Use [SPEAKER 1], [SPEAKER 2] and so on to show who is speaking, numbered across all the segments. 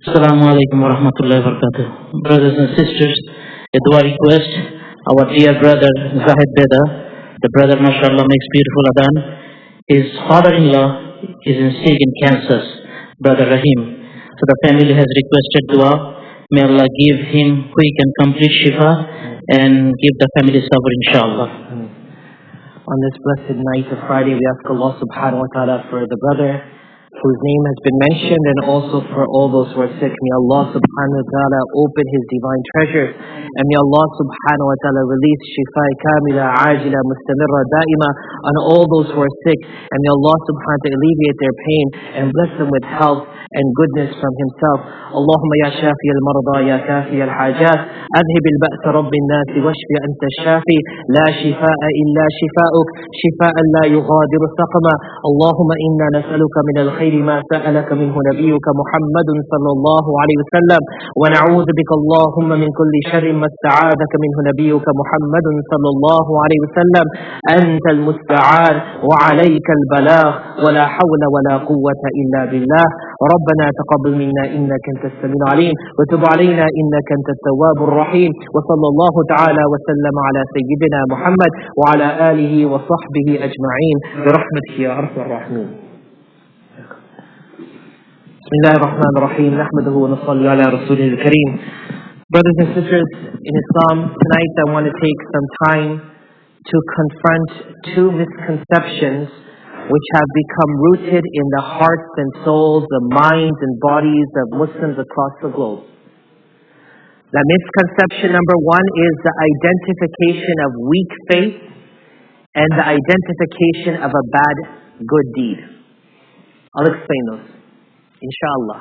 [SPEAKER 1] Assalamu alaikum wa rahmatullahi wa barakatuh. Brothers and sisters, a dua request. Our dear brother Zahid Beda, the brother mashallah makes beautiful adhan. His father-in-law is sick in cancer, brother Rahim. So the family has requested dua. May Allah give him quick and complete shifa and give the family sabr inshallah.
[SPEAKER 2] On this blessed night of Friday, we ask Allah subhanahu wa ta'ala for the brother whose name has been mentioned, and also for all those who are sick. May Allah subhanahu wa ta'ala open His divine treasures, and may Allah subhanahu wa ta'ala release shifa kamila, ajila, mustamirra, daima on all those who are sick, and may Allah subhanahu wa ta'ala alleviate their pain and bless them with health and goodness from Himself. Allahumma ya shafi al-marda, ya kafi al-hajat, adhib al-ba's rabb al-nas, washfi anta shafi, la shifaa illa shifaa'uk, shifaan la yughadiru saqama. Allahumma inna nas'aluka min al-khayr ما سألك منه نبيك محمد صلى الله عليه وسلم ونعوذ بك اللهم من كل شر ما استعاذك منه نبيك محمد صلى الله عليه وسلم أنت المستعان وعليك البلاغ ولا حول ولا قوة إلا بالله ربنا تقبل منا إنك أنت السميع العليم وتب علينا إنك أنت التواب الرحيم وصلى الله تعالى وسلم على سيدنا محمد وعلى آله وصحبه أجمعين برحمتك يا أرحم الراحمين. Bismillahir Rahmanir Rahim. Nahmaduhu wa nusalli ala Rasulihil Kareem. Brothers and sisters in Islam, tonight I want to take some time to confront two misconceptions which have become rooted in the hearts and souls, the minds and bodies of Muslims across the globe. The misconception number one is the identification of weak faith and the identification of a bad good deed. I'll explain those, inshallah.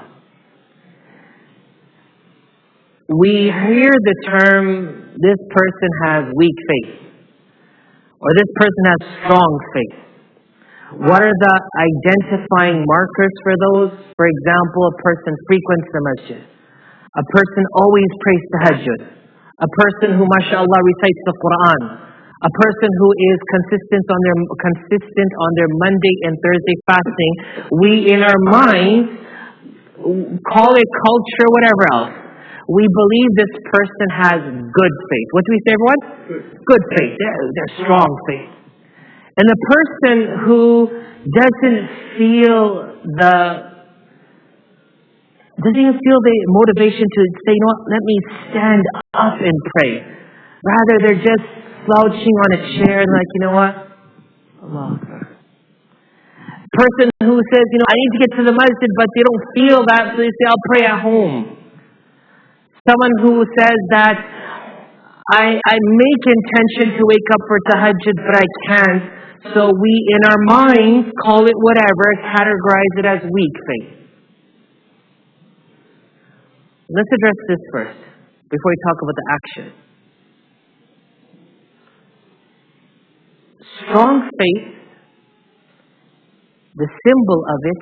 [SPEAKER 2] We hear the term, this person has weak faith, or this person has strong faith. What are the identifying markers for those? For example, a person frequents the masjid. A person always prays tahajjud. A person who, mashallah, recites the Quran. A person who is consistent on their Monday and Thursday fasting. We, in our minds, call it culture, whatever else, we believe this person has good faith. What do we say, everyone? Good faith. They're strong faith. And the person who doesn't feel the motivation to say, you know what, let me stand up and pray. Rather, they're just slouching on a chair and like, you know what? Allah Akbar. Person who says, you know, I need to get to the masjid, but they don't feel that, so they say, I'll pray at home. Someone who says that I make intention to wake up for tahajjud, but I can't. So we, in our minds, call it whatever, categorize it as weak faith. Let's address this first, before we talk about the action. Strong faith, the symbol of it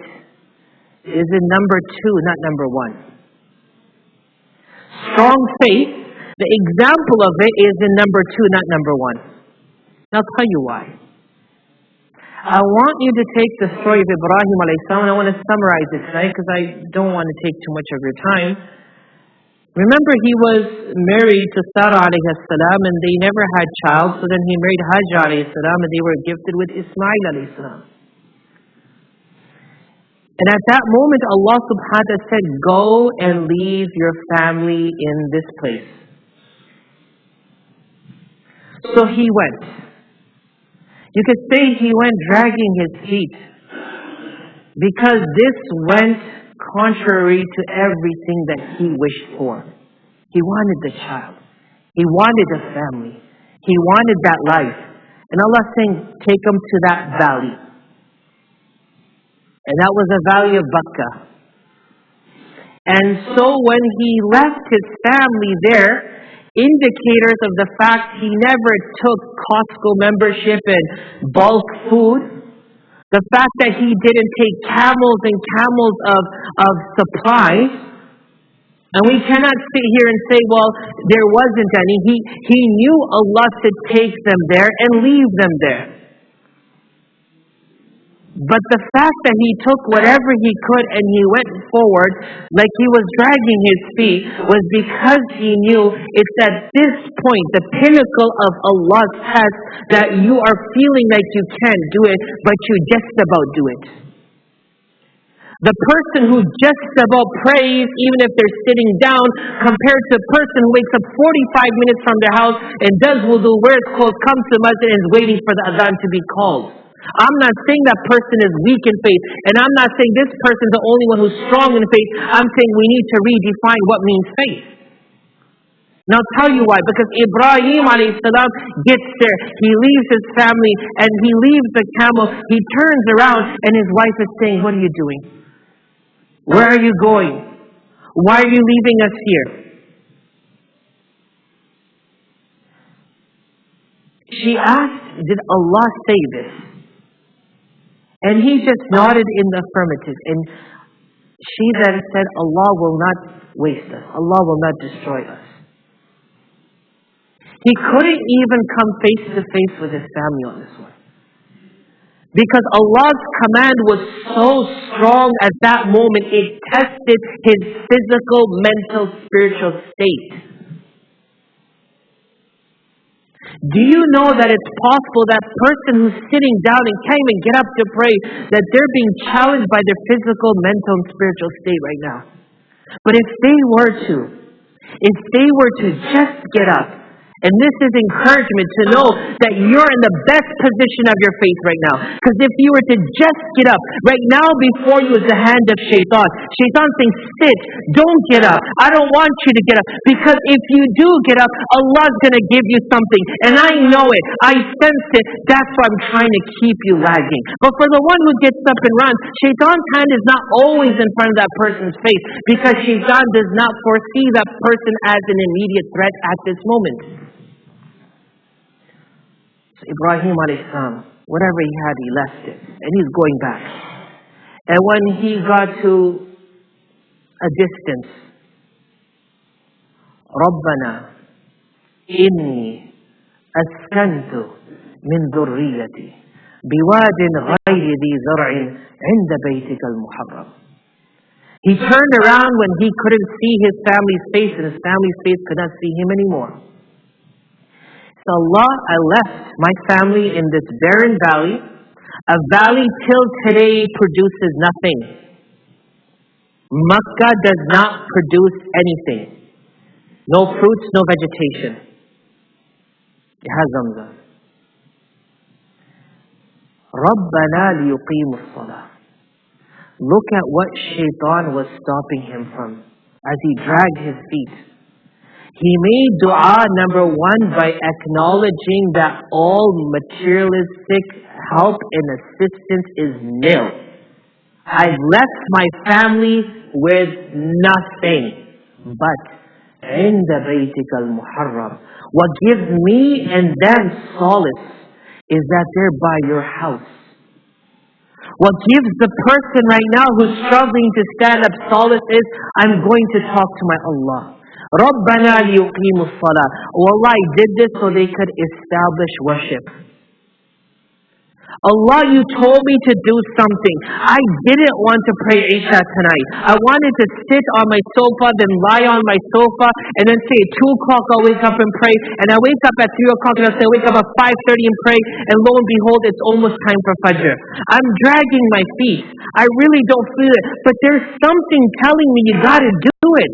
[SPEAKER 2] is in number 2, not number 1. Strong faith, the example of it is in number 2, not number 1. Now I'll tell you why. I want you to take the story of Ibrahim alayhi salam, and I want to summarize it tonight because I don't want to take too much of your time. Remember, he was married to Sarah alayhi salam, and they never had child, so then he married Hajar alayhi salam, and they were gifted with Ismail alayhi salam. And at that moment, Allah subhanahu wa ta'ala said, go and leave your family in this place. So he went. You could say he went dragging his feet, because this went contrary to everything that he wished for. He wanted the child. He wanted a family. He wanted that life. And Allah is saying, take him to that valley. And that was a valley of Bakka. And so when he left his family there, indicators of the fact he never took Costco membership and bulk food, the fact that he didn't take camels and camels of supplies, and we cannot sit here and say, well, there wasn't any. He knew Allah to take them there and leave them there. But the fact that he took whatever he could and he went forward like he was dragging his feet was because he knew it's at this point, the pinnacle of Allah's test, that you are feeling like you can't do it, but you just about do it. The person who just about prays, even if they're sitting down, compared to the person who wakes up 45 minutes from their house and does wudu, wears clothes, comes to the masjid and is waiting for the adhan to be called. I'm not saying that person is weak in faith, and I'm not saying this person is the only one who's strong in faith. I'm saying we need to redefine what means faith. Now I'll tell you why. Because Ibrahim alayhi salam gets there. He leaves his family and he leaves the camel. He turns around and his wife is saying, "What are you doing? Where are you going? Why are you leaving us here?" She asked, "Did Allah say this?" And he just nodded in the affirmative. And she then said, "Allah will not waste us. Allah will not destroy us." He couldn't even come face to face with his family on this one. Because Allah's command was so strong at that moment, it tested his physical, mental, spiritual state. Do you know that it's possible that person who's sitting down and can't even get up to pray, that they're being challenged by their physical, mental, and spiritual state right now? But if they were to just get up, and this is encouragement to know that you're in the best position of your faith right now. Because if you were to just get up, right now before you is the hand of Shaitan. Shaitan saying, "Sit, don't get up. I don't want you to get up." Because if you do get up, Allah's going to give you something. And I know it. I sense it. That's why I'm trying to keep you lagging. But for the one who gets up and runs, Shaitan's hand is not always in front of that person's face. Because Shaitan does not foresee that person as an immediate threat at this moment. Ibrahim alayhi salam, whatever he had, he left it. And he's going back. And when he got to a distance, رَبَّنَا إِنِّي أَسْكَنْتُ مِنْ ذُرِّيَّتِي بِوَادٍ غَيْرِ ذِي زَرْعٍ عِنْدَ بَيْتِكَ الْمُحَرَّمِ. He turned around when he couldn't see his family's face, and his family's face could not see him anymore. So Allah, I left my family in this barren valley, a valley till today produces nothing. Makkah does not produce anything. No fruits, no vegetation. It has Zamzam. رَبَّنَا لِيُقِيمُ الصَّلَاةِ. Look at what Shaitan was stopping him from as he dragged his feet. He made dua, number one, by acknowledging that all materialistic help and assistance is nil. I've left my family with nothing. But عند بيتك المحرم, what gives me and them solace is that they're by your house. What gives the person right now who's struggling to stand up solace is, I'm going to talk to my Allah. رَبَّنَا لِيُقِيمُ الصَّلَاةِ. Oh Allah, I did this so they could establish worship. Allah, you told me to do something. I didn't want to pray Isha tonight. I wanted to sit on my sofa, then lie on my sofa, and then say at 2 o'clock I'll wake up and pray. And I wake up at 3 o'clock and I'll say wake up at 5:30 and pray. And lo and behold, it's almost time for Fajr. I'm dragging my feet. I really don't feel it. But there's something telling me you gotta do it.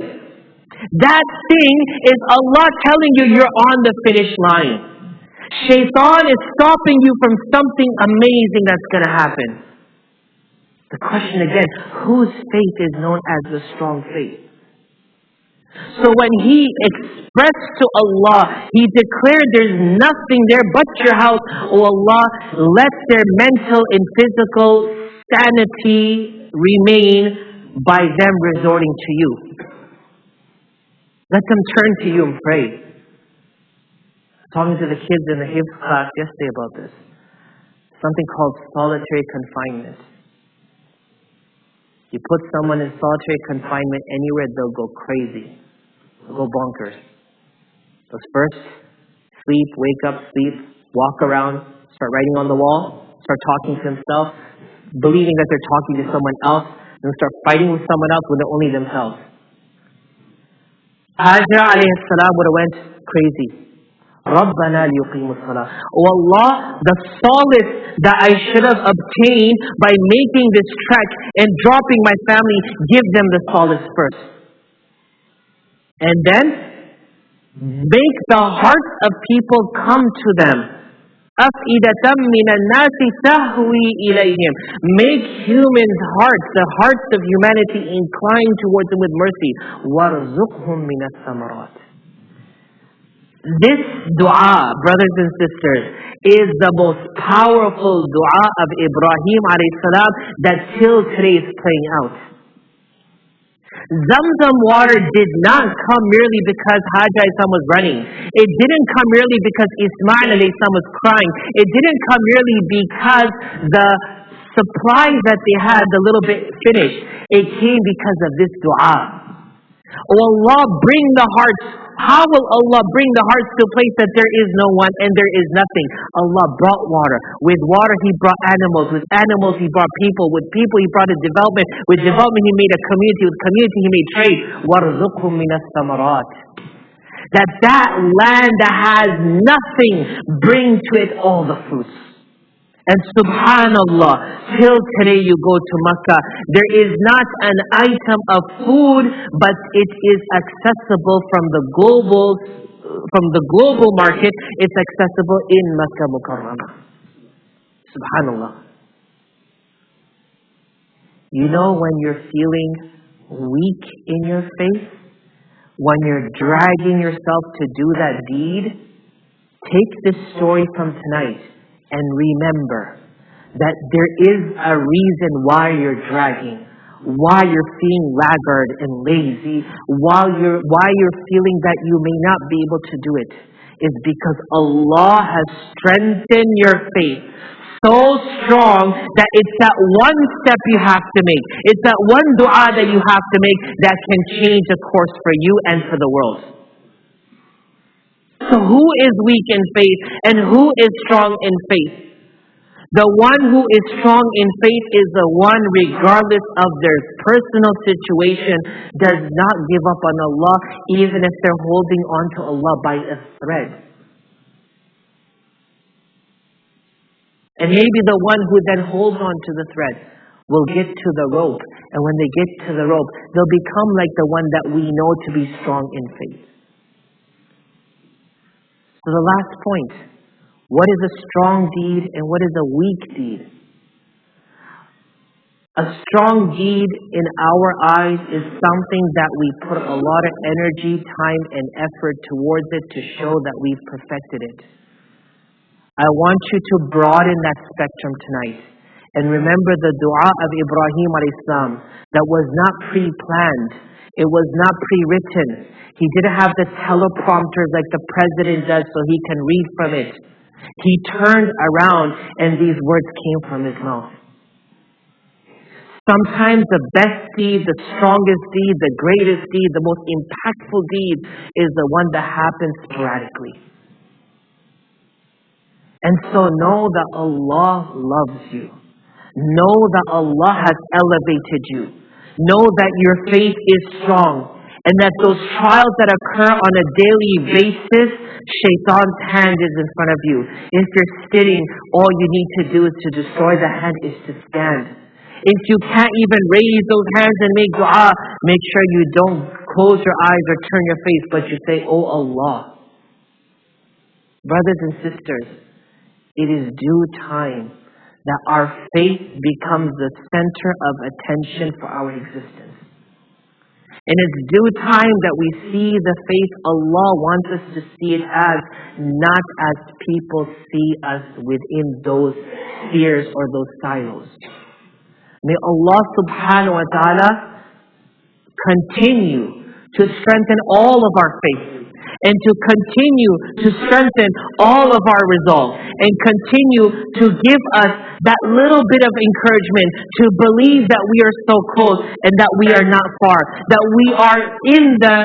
[SPEAKER 2] That thing is Allah telling you you're on the finish line. Shaitan is stopping you from something amazing that's going to happen. The question again, whose faith is known as the strong faith? So when he expressed to Allah, he declared there's nothing there but your house. Oh Allah, let their mental and physical sanity remain by them resorting to you. Let them turn to you and pray. Talking to the kids in the Hifz class yesterday about this. Something called solitary confinement. You put someone in solitary confinement anywhere, they'll go crazy. They'll go bonkers. Those first, sleep, wake up, sleep, walk around, start writing on the wall, start talking to himself. believing that they're talking to someone else, and start fighting with someone else when they're only themselves. Hajar alayhi salam would have went crazy. رَبَّنَا لِيُقِيمُوا الصَّلَاةِ Oh Allah, the solace that I should have obtained by making this trek and dropping my family, give them the solace first. And then, make the hearts of people come to them. أَفْئِدَةً مِّنَ النَّاسِ تَهْوِي إِلَيْهِمْ Make humans' hearts, the hearts of humanity, incline towards them with mercy. وَارْزُقْهُمْ مِنَ الثَّمَرَاتِ This dua, brothers and sisters, is the most powerful dua of Ibrahim alayhi salam that till today is playing out. Zamzam water did not come merely because Hajar alayhi salam was running. It didn't come merely because Ismail alayhi salam was crying. It didn't come merely because the supplies that they had a little bit finished. It came because of this dua. Oh Allah, bring the hearts. How will Allah bring the hearts to a place that there is no one and there is nothing? Allah brought water. With water He brought animals. With animals He brought people. With people He brought a development. With development He made a community. With community He made trade. وَارْزُقْهُمْ مِنَ الثَّمَرَاتِ That land that has nothing, bring to it all the fruits. And subhanallah, till today you go to Makkah, there is not an item of food, but it is accessible from the global market. It's accessible in Makkah Mukarramah. Subhanallah. You know when you're feeling weak in your faith, when you're dragging yourself to do that deed, take this story from tonight and remember that there is a reason why you're dragging, why you're feeling laggard and lazy, why you're feeling that you may not be able to do it. Is because Allah has strengthened your faith so strong that it's that one step you have to make. It's that one dua that you have to make that can change the course for you and for the world. So who is weak in faith and who is strong in faith? The one who is strong in faith is the one, regardless of their personal situation, does not give up on Allah, even if they're holding on to Allah by a thread. And maybe the one who then holds on to the thread will get to the rope. And when they get to the rope, they'll become like the one that we know to be strong in faith. So the last point, what is a strong deed and what is a weak deed? A strong deed in our eyes is something that we put a lot of energy, time, and effort towards it to show that we've perfected it. I want you to broaden that spectrum tonight. And remember the dua of Ibrahim alayhi salam that was not pre-planned. It was not pre-written. He didn't have the teleprompters like the president does so he can read from it. He turned around and these words came from his mouth. Sometimes the best deed, the strongest deed, the greatest deed, the most impactful deed is the one that happens sporadically. And so know that Allah loves you. Know that Allah has elevated you. Know that your faith is strong. And that those trials that occur on a daily basis, Shaitan's hand is in front of you. If you're sitting, all you need to do is to destroy the hand is to stand. If you can't even raise those hands and make dua, make sure you don't close your eyes or turn your face, but you say, "Oh Allah." Brothers and sisters, it is due time that our faith becomes the center of attention for our existence. And it's due time that we see the faith Allah wants us to see it as, not as people see us within those spheres or those silos. May Allah subhanahu wa ta'ala continue to strengthen all of our faith and to continue to strengthen all of our resolve and continue to give us that little bit of encouragement to believe that we are so close and that we are not far, that we are in the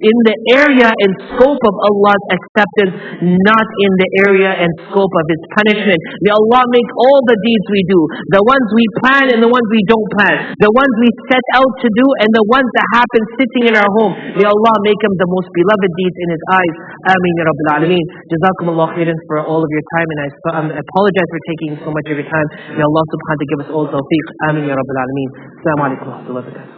[SPEAKER 2] in the area and scope of Allah's acceptance, not in the area and scope of His punishment. May Allah make all the deeds we do, the ones we plan and the ones we don't plan, the ones we set out to do and the ones that happen sitting in our home. May Allah make them the most beloved deeds in His eyes. Ameen ya Rabbil Alameen. Jazakumullah khairan for all of your time, and I apologize for taking so much of your time. May Allah subhanahu wa ta'ala give us all tawfiq. Ameen ya Rabbil Alameen. Assalamu alaikum wa rahmatullahi wa barakatuh.